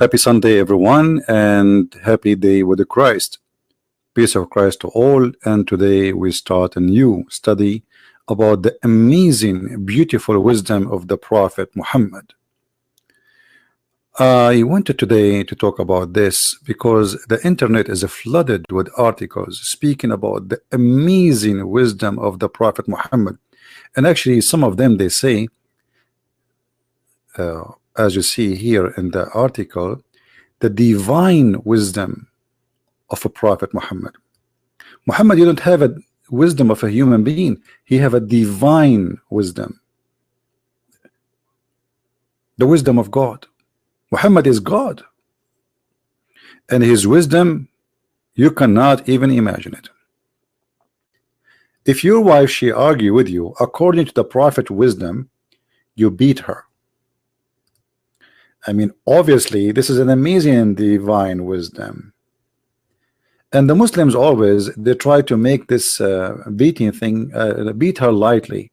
Happy Sunday, everyone, and happy day with the Christ. Peace of Christ to all. And today we start a new study about the amazing, beautiful wisdom of the Prophet Muhammad. I wanted today to talk about this because the internet is flooded with articles speaking about the amazing wisdom of the Prophet Muhammad. And actually, some of them, they say, as you see here in the article, the divine wisdom of a Prophet Muhammad. Muhammad, you don't have a wisdom of a human being. He have a divine wisdom, the wisdom of God. Muhammad is God, and his wisdom, you cannot even imagine it. If your wife, she argue with you according to the Prophet wisdom, you beat her. I mean, obviously, this is an amazing divine wisdom. And the Muslims always, they try to make this beating thing, beat her lightly.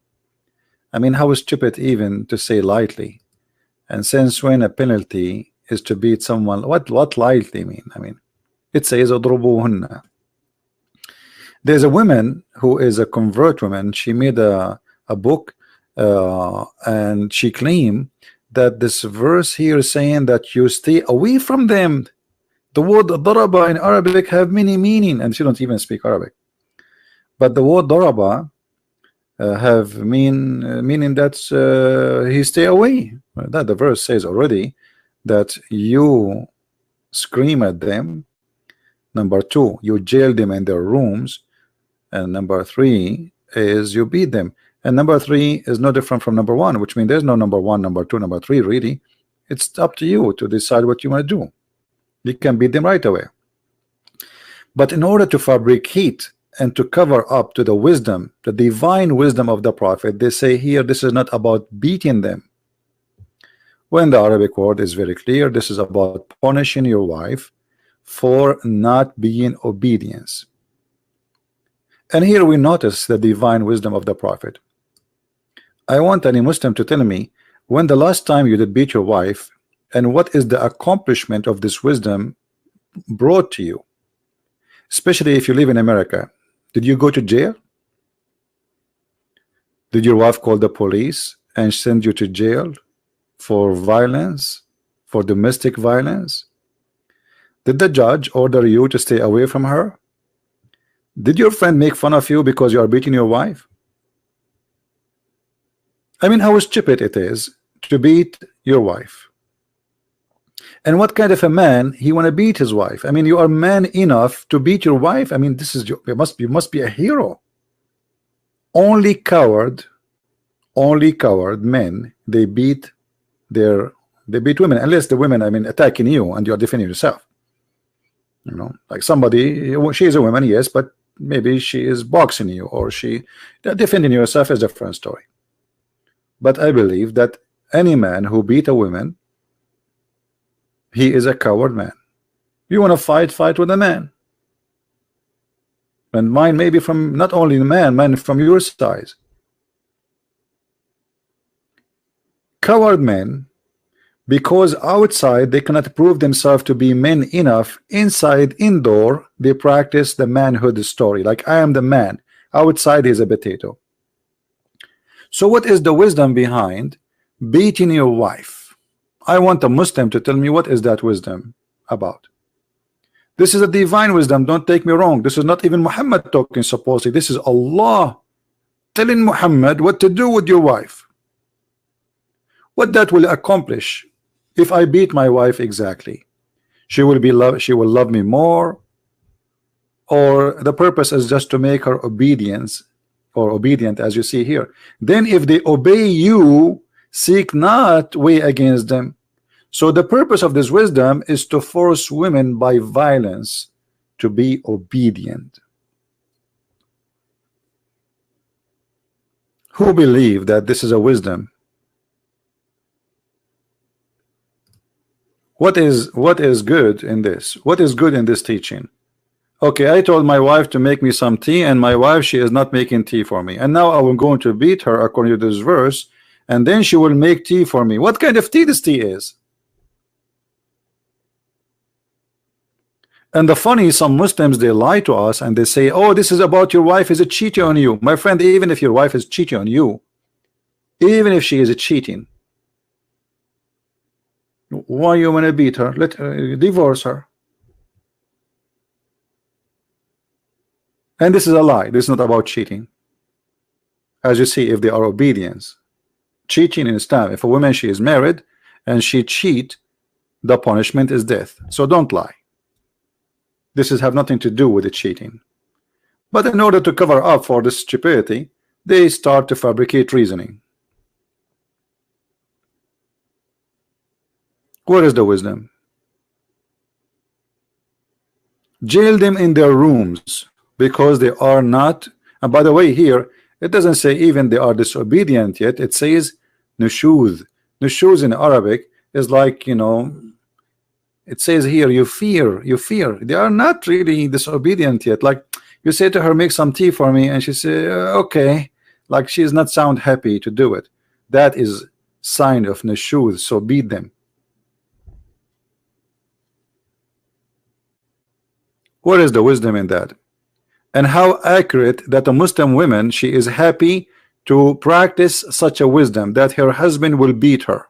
I mean, how stupid even to say lightly. And since when a penalty is to beat someone, what lightly mean? I mean, it says, "Udrubuhunna." There's a woman who is a convert woman. She made a book, and she claimed that this verse here is saying that you stay away from them. The word daraba in Arabic have many meaning, and she don't even speak Arabic. But the word daraba have meaning that he stay away. That the verse says already that you scream at them. Number two, you jail them in their rooms, and number three is you beat them. And number three is no different from number one, which means there's no number one, number two, number three, really. It's up to you to decide what you want to do. You can beat them right away. But in order to fabricate and to cover up to the wisdom, the divine wisdom of the Prophet, they say here, this is not about beating them. When the Arabic word is very clear, this is about punishing your wife for not being obedience. And here we notice the divine wisdom of the Prophet. I want any Muslim to tell me when the last time you did beat your wife, and what is the accomplishment of this wisdom brought to you, especially if you live in America. Did you go to jail? Did your wife call the police and send you to jail for violence, for domestic violence? Did the judge order you to stay away from her? Did your friend make fun of you because you are beating your wife? I mean, how stupid it is to beat your wife. And what kind of a man he want to beat his wife? I mean, you are man enough to beat your wife? I mean, this is you must be a hero. Only coward men, they beat women, unless the women, I mean, attacking you and you are defending yourself. You know, like somebody, she is a woman, yes, but maybe she is boxing you, or she defending yourself is a different story. But I believe that any man who beat a woman, he is a coward man. You want to fight with a man. And mine maybe from not only the man from your size. Coward men, because outside they cannot prove themselves to be men enough, inside, indoor, they practice the manhood story. Like, I am the man. Outside is a potato. So what is the wisdom behind beating your wife? I want a Muslim to tell me what is that wisdom about. This is a divine wisdom, don't take me wrong. This is not even Muhammad talking supposedly. This is Allah telling Muhammad what to do with your wife. What that will accomplish if I beat my wife exactly. She will love me more, or the purpose is just to make her obedient, as you see here. Then if they obey you, seek not way against them. So the purpose of this wisdom is to force women by violence to be obedient. Who believe that this is a wisdom? What is good in this? What is good in this teaching? Okay, I told my wife to make me some tea, and my wife, she is not making tea for me, and now I am going to beat her according to this verse, and then she will make tea for me. What kind of tea this tea is? And the funny, some Muslims, they lie to us and they say, oh, this is about your wife is a cheating on you. My friend, even if your wife is cheating on you, even if she is cheating, why you want to beat her? Let divorce her. And this is a lie. This is not about cheating. As you see, if they are obedience, cheating in Islam, if a woman, she is married and she cheat, the punishment is death. So don't lie. This is have nothing to do with the cheating. But in order to cover up for this stupidity, they start to fabricate reasoning. Where is the wisdom? Jail them in their rooms because they are not. And by the way, here it doesn't say even they are disobedient yet. It says nushuz. Nushuz in Arabic is like, you know, it says here you fear. They are not really disobedient yet. Like you say to her, make some tea for me, and she say okay, like she is not sound happy to do it. That is sign of nushuz. So beat them. What is the wisdom in that? And how accurate that a Muslim woman, she is happy to practice such a wisdom that her husband will beat her.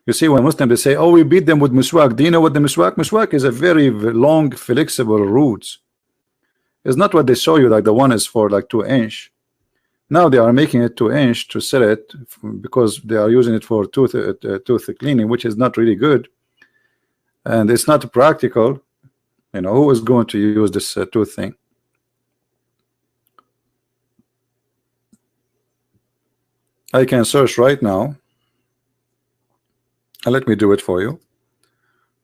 You see, when Muslims they say, oh, we beat them with miswak. Do you know what the miswak? Miswak is a very long, flexible root. It's not what they show you, like the one is for like 2 inch. Now they are making it 2 inch to sell it because they are using it for tooth cleaning, which is not really good. And it's not practical. You know, who is going to use this tooth thing? I can search right now, and let me do it for you,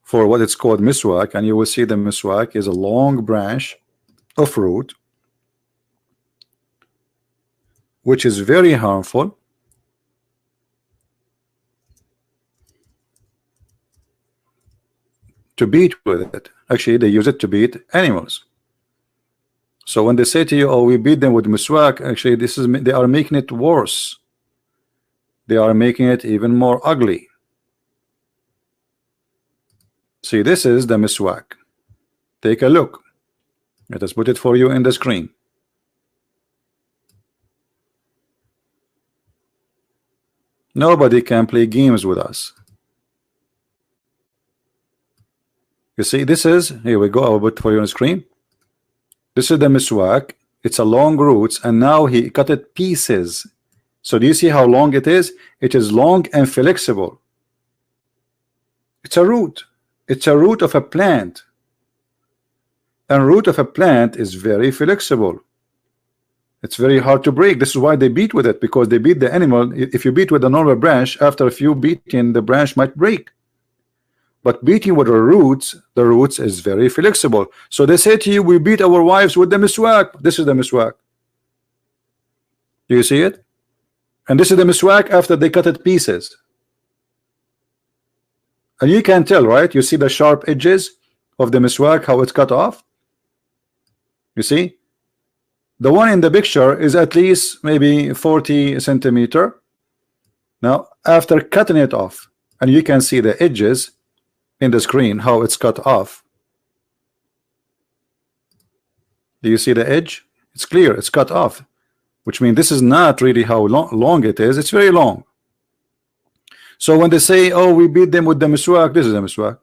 for what it's called miswak, and you will see the miswak is a long branch of root which is very harmful. To beat with it. Actually, they use it to beat animals. So when they say to you, oh, we beat them with miswak, actually this is, they are making it worse. They are making it even more ugly. See, this is the miswak. Take a look. Let us put it for you in the screen. Nobody can play games with us. You see, this is, here we go, I'll put it for you on the screen. This is the miswak. It's a long roots, and now he cut it pieces. So do you see how long it is? It is long and flexible. It's a root. It's a root of a plant. And root of a plant is very flexible. It's very hard to break. This is why they beat with it, because they beat the animal. If you beat with a normal branch, after a few beating, the branch might break. But beating with the roots is very flexible. So they say to you, we beat our wives with the miswak. This is the miswak. Do you see it? And this is the miswak after they cut it pieces. And you can tell, right? You see the sharp edges of the miswak, how it's cut off. You see? The one in the picture is at least maybe 40 centimeter. Now, after cutting it off, and you can see the edges in the screen, how it's cut off. Do you see the edge? It's clear, it's cut off, which means this is not really how long it is. It's very long. So when they say, oh, we beat them with the miswak, this is the miswak.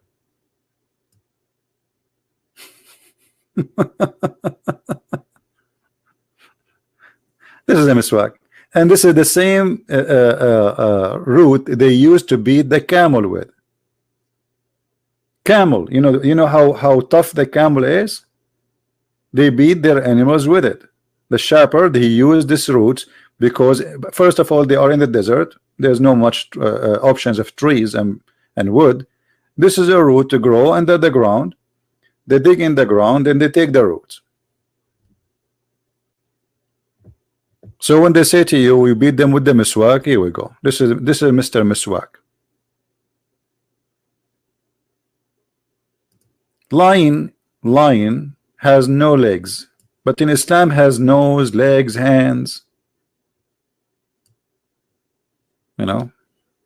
This is the miswak. And this is the same root they used to beat the camel with. Camel, you know how tough the camel is. They beat their animals with it. The shepherd, he used this root because first of all they are in the desert. There's no much options of trees and wood. This is a root to grow under the ground. They dig in the ground and they take the roots. So when they say to you, we beat them with the miswak, here we go. This is Mr. Miswak. Lion has no legs, but in Islam has nose, legs, hands. You know,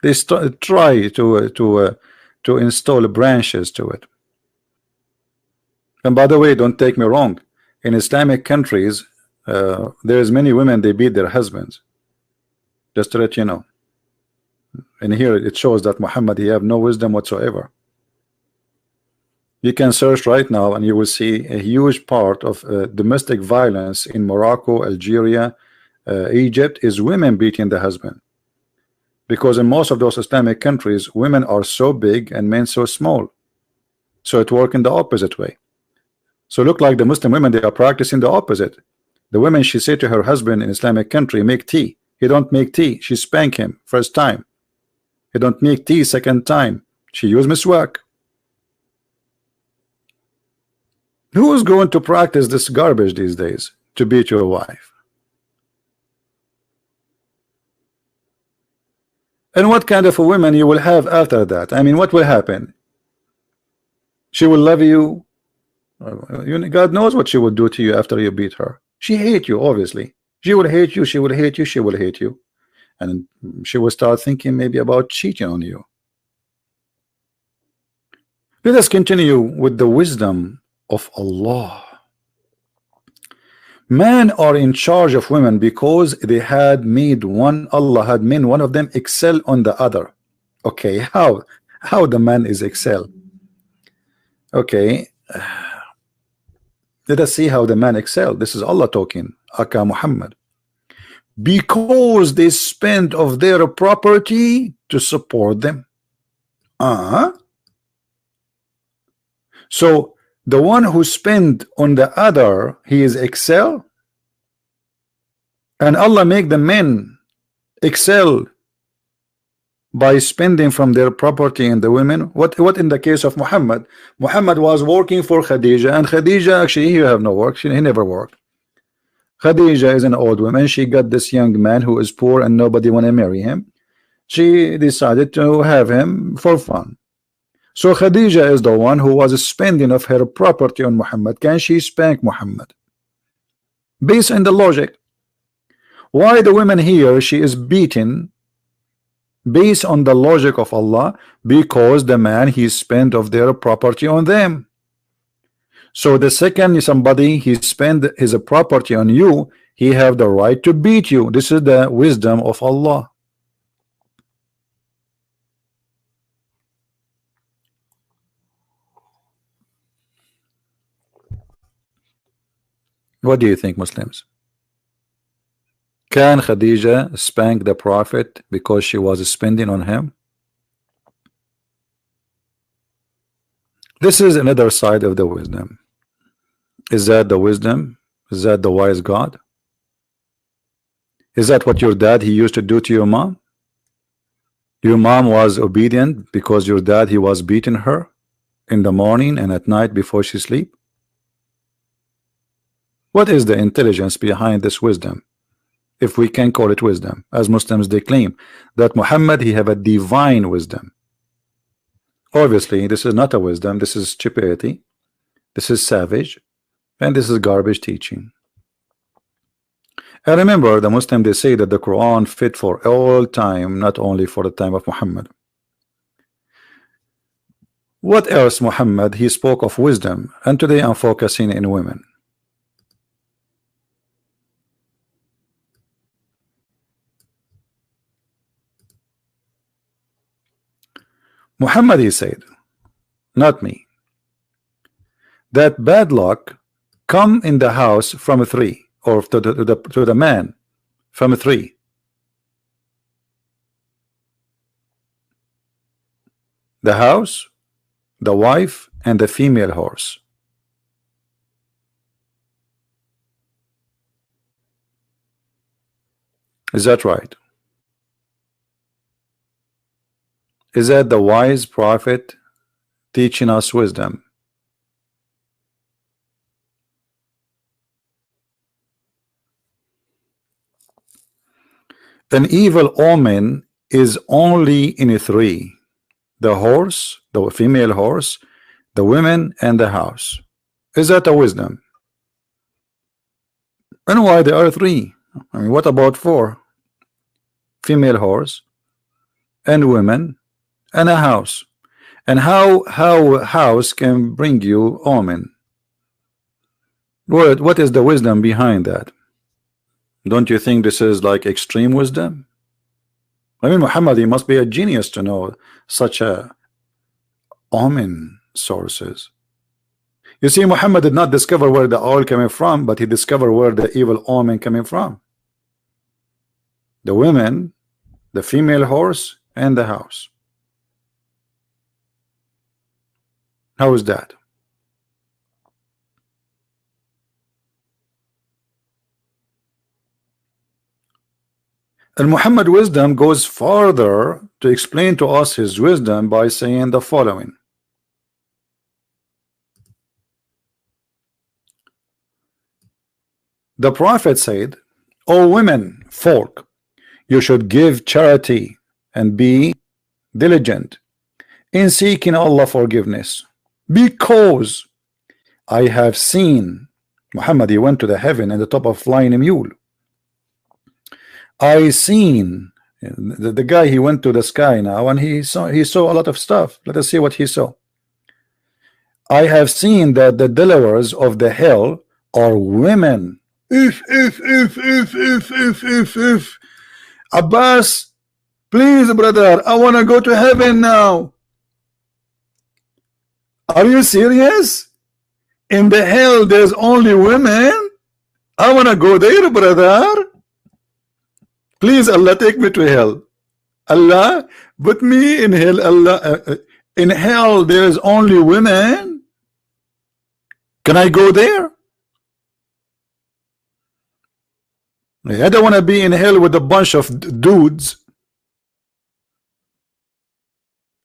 they try to install branches to it. And by the way, don't take me wrong. In Islamic countries, there's many women they beat their husbands. Just to let you know. And here it shows that Muhammad, he have no wisdom whatsoever. You can search right now and you will see a huge part of domestic violence in Morocco, Algeria, Egypt is women beating the husband. Because in most of those Islamic countries, women are so big and men so small. So it works in the opposite way. So look like the Muslim women, they are practicing the opposite. The women, she said to her husband in Islamic country, make tea. He don't make tea. She spank him first time. He don't make tea second time. She use miswak. Who is going to practice this garbage these days to beat your wife? And what kind of a woman you will have after that? I mean, what will happen? She will love you. God knows what she will do to you after you beat her. She hate you, obviously. She will hate you, she will hate you, she will hate you. And she will start thinking maybe about cheating on you. Let us continue with the wisdom of Allah. Men are in charge of women because they had made one, Allah had made one of them excel on the other. Okay, how the man is excel? Okay, let us see how the man excelled. This is Allah talking, Aka Muhammad. Because they spend of their property to support them. So the one who spend on the other, he is excel, and Allah make the men excel by spending from their property in the women. What in the case of Muhammad? Muhammad was working for Khadija, and Khadija actually, he have no work. He never worked. Khadija is an old woman. She got this young man who is poor and nobody want to marry him. She decided to have him for fun. So Khadija is the one who was spending of her property on Muhammad. Can she spank Muhammad? Based on the logic. Why the women here she is beaten? Based on the logic of Allah, because the man he spent of their property on them. So the second somebody he spend his property on you, he have the right to beat you. This is the wisdom of Allah. What do you think, Muslims? Can Khadija spank the Prophet because she was spending on him? This is another side of the wisdom. Is that the wisdom? Is that the wise God? Is that what your dad he used to do to your mom? Your mom was obedient because your dad he was beating her in the morning and at night before she sleep? What is the intelligence behind this wisdom? If we can call it wisdom, as Muslims they claim that Muhammad he have a divine wisdom. Obviously this is not a wisdom, this is stupidity, this is savage, and this is garbage teaching. And remember, the Muslim they say that the Quran fit for all time, not only for the time of Muhammad. What else Muhammad he spoke of wisdom, and today I'm focusing in women. Muhammad he said, not me, that bad luck come in the house from 3, or to the man from 3. The house, the wife, and the female horse. Is that right? Is that the wise prophet teaching us wisdom? An evil omen is only in 3: the horse, the female horse, the women, and the house. Is that a wisdom? And why there are 3? I mean, what about 4? Female horse and women and a house. And how a house can bring you omen? What is the wisdom behind that? Don't you think this is like extreme wisdom? I mean, Muhammad, he must be a genius to know such a omen sources. You see, Muhammad did not discover where the oil coming from, but he discovered where the evil omen coming from. The women, the female horse, and the house. How is that? And Muhammad wisdom goes farther to explain to us his wisdom by saying the following. The Prophet said, O women, folk, you should give charity and be diligent in seeking Allah forgiveness, because I have seen Muhammad, he went to the heaven in the top of flying a mule. I seen the guy, he went to the sky now and he saw a lot of stuff. Let us see what he saw. I have seen that the dwellers of the hell are women. If Abbas, please brother, I want to go to heaven now. Are you serious? In the hell there's only women? I want to go there, brother. Please Allah, take me to hell. Allah, put me in hell. Allah, in hell there is only women. Can I go there? I don't want to be in hell with a bunch of dudes.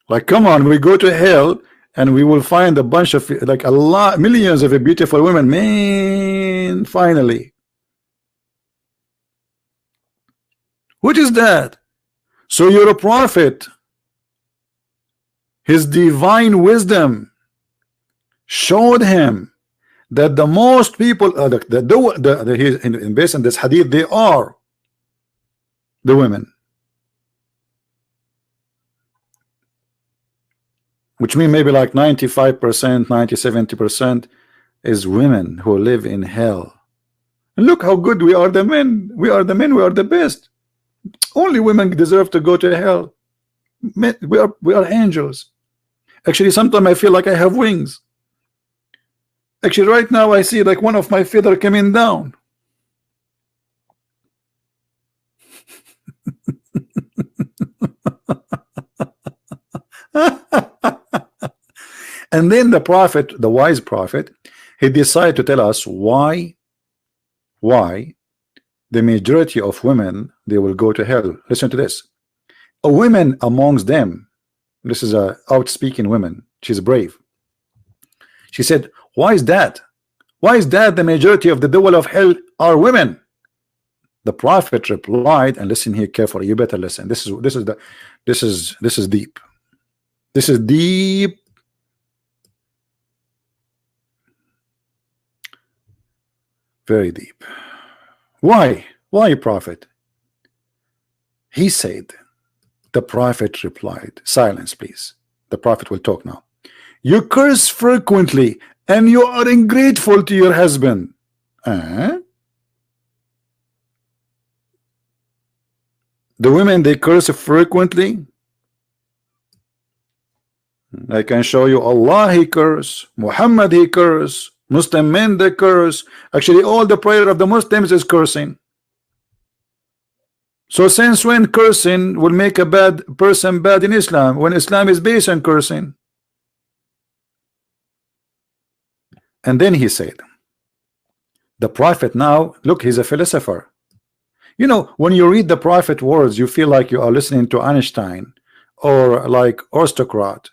Like, come on, we go to hell and we will find a bunch of, like, millions of beautiful women. Man, finally. What is that? So you're a prophet. His divine wisdom showed him that the most people, based on this hadith, they are the women, which means maybe like 95%, 90-70% is women who live in hell. And look how good we are, the men. We are the men. We are the best. Only women deserve to go to hell. Men, we are angels. Actually, sometimes I feel like I have wings. Actually, right now I see like one of my feather coming down. And then the prophet, the wise prophet, he decided to tell us why the majority of women, they will go to hell. Listen to this. A woman amongst them, this is a outspeaking woman, she's brave. She said, why is that? Why is that the majority of the devil of hell are women? The prophet replied, and listen here carefully, you better listen. This is deep. This is deep. Very deep. Why? Why, prophet? He said, the prophet replied, silence please, the prophet will talk now. You curse frequently and you are ungrateful to your husband. The women, they curse frequently. I can show you Allah, he curse, Muhammad, he curse, Muslim men, they curse. Actually, all the prayer of the Muslims is cursing. So since when cursing will make a bad person bad in Islam, when Islam is based on cursing? And then he said, the prophet now, look, he's a philosopher. You know, when you read the prophet words, you feel like you are listening to Einstein or like aristocrat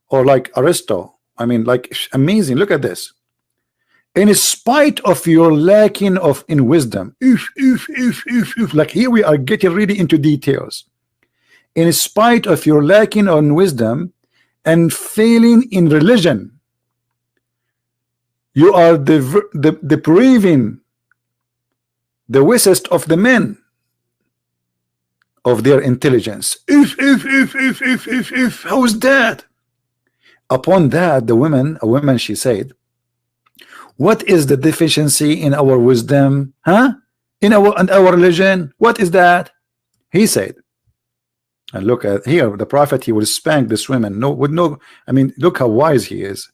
or like Aristo. I mean, like, amazing. Look at this. In spite of your lacking in wisdom, like here we are getting really into details. In spite of your lacking on wisdom and failing in religion, you are depriving the wisest of the men of their intelligence. How is that? Upon that, a woman, she said, What is the deficiency in our wisdom? Huh? In our religion? What is that? He said, and look at here, the prophet, he will spank this woman. No, with no, I mean, look how wise he is.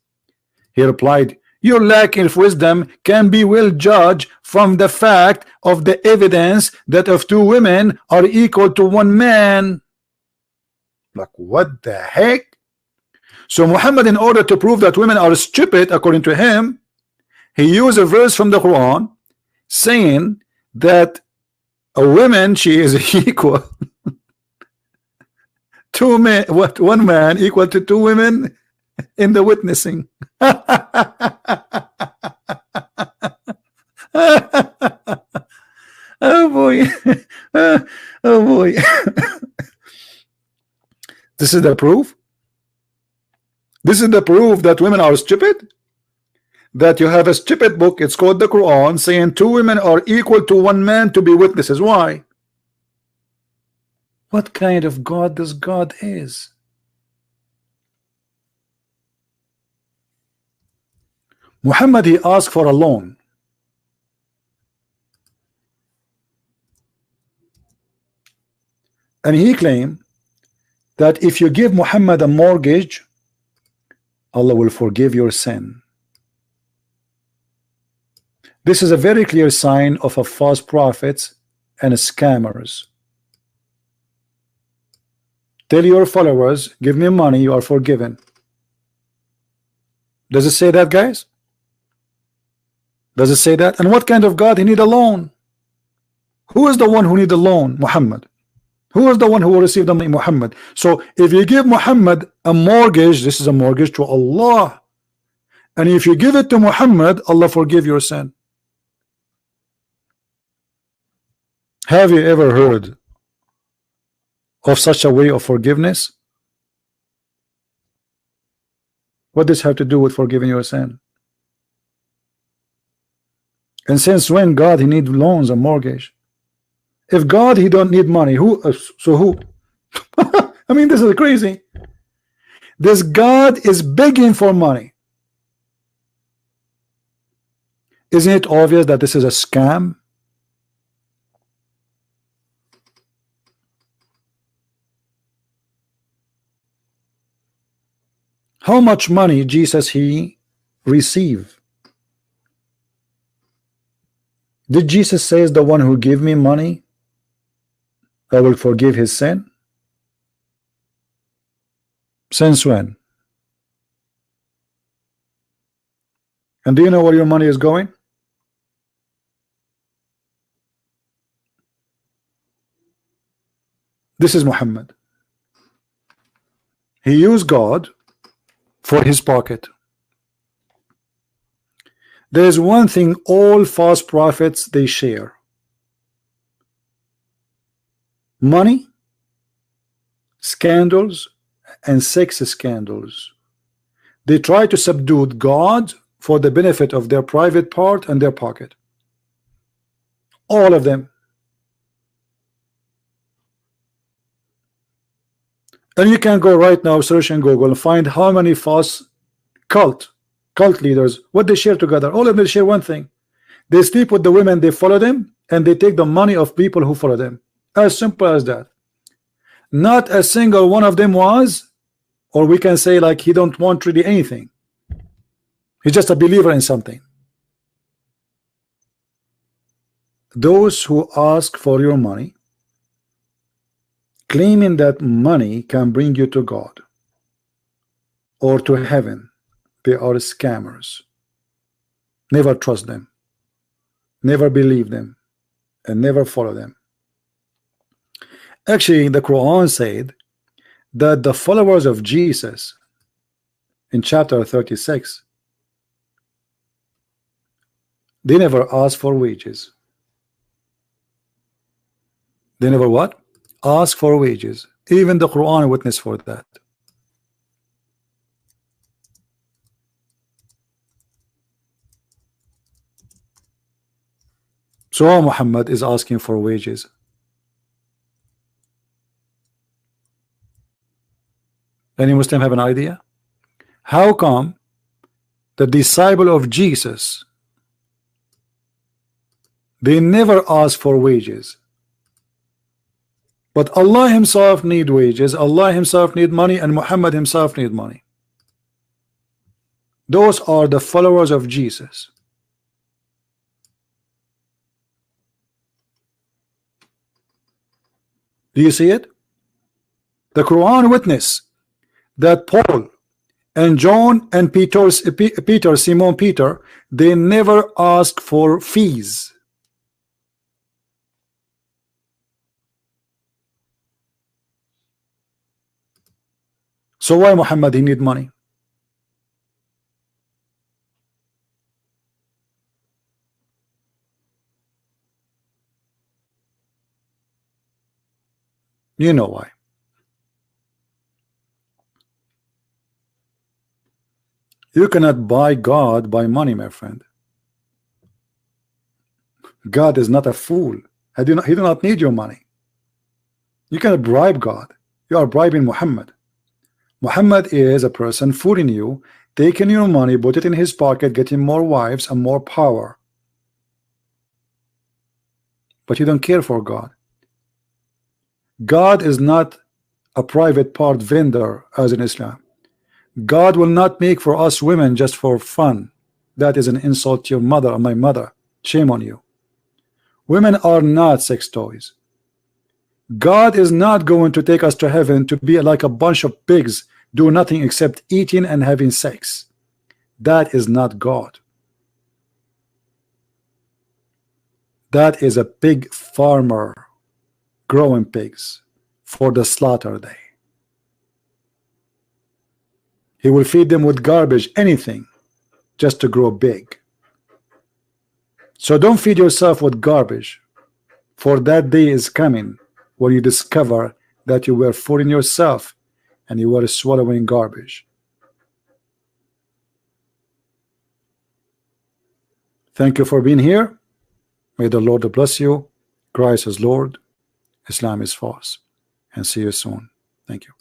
He replied, your lack of wisdom can be well judged from the fact of the evidence that of two women are equal to one man. Like, what the heck? So Muhammad, in order to prove that women are stupid, according to him, he used a verse from the Quran saying that a woman, she is equal two men, what, one man equal to two women in the witnessing. Oh boy. Oh boy. This is the proof. This is the proof that women are stupid. That you have a stupid book, it's called the Quran, saying two women are equal to one man to be witnesses. Why? What kind of God this God is? Muhammad, he asked for a loan. And he claimed that if you give Muhammad a mortgage, Allah will forgive your sin. This is a very clear sign of a false prophets and scammers. Tell your followers, give me money, you are forgiven. Does it say that, guys? Does it say that? And what kind of God he need a loan? Who is the one who need a loan? Muhammad. Who is the one who will receive the money? Muhammad. So if you give Muhammad a mortgage, this is a mortgage to Allah. And if you give it to Muhammad, Allah forgive your sin. Have you ever heard of such a way of forgiveness? What does this have to do with forgiving your sin? And since when God he need loans and mortgage? If God he don't need money, who? So who? I mean, this is crazy. This God is begging for money. Isn't it obvious that this is a scam? How much money Jesus he received? Did Jesus say, the one who give me money, I will forgive his sin? Since when? And do you know where your money is going? This is Muhammad. He used God for his pocket. There is one thing all false prophets they share: money, scandals, and sex scandals. They try to subdue God for the benefit of their private part and their pocket. All of them. And you can go right now, search in Google, and find how many false cult leaders, what they share together. All of them share one thing: they sleep with the women, they follow them, and they take the money of people who follow them. As simple as that. Not a single one of them was, or we can say like he don't want really anything. He's just a believer in something. Those who ask for your money, claiming that money can bring you to God or to heaven, they are scammers. Never trust them, never believe them, and never follow them. Actually, the Quran said that the followers of Jesus in chapter 36, they never asked for wages. They never what? Ask for wages. Even the Quran witness for that. So Muhammad is asking for wages. Any Muslim have an idea? How come the disciple of Jesus They never ask for wages. But Allah himself need wages, Allah himself need money, and Muhammad himself need money. Those are the followers of Jesus. Do you see it? The Quran witness that Paul and John and Peter, Simon Peter, they never ask for fees. So why Muhammad he need money? You know why. You cannot buy God by money, my friend. God is not a fool. He do not need your money. You cannot bribe God. You are bribing Muhammad. Muhammad is a person fooling you, taking your money, put it in his pocket, getting more wives and more power. But you don't care for God. God is not a private part vendor as in Islam. God will not make for us women just for fun. That is an insult to your mother and my mother. Shame on you. Women are not sex toys. God is not going to take us to heaven to be like a bunch of pigs, do nothing except eating and having sex. That is not God. That is a pig farmer growing pigs for the slaughter day. He will feed them with garbage, anything, just to grow big. So don't feed yourself with garbage, for that day is coming when you discover that you were fooling yourself and you were swallowing garbage. Thank you for being here. May the Lord bless you. Christ is Lord. Islam is false. And see you soon. Thank you.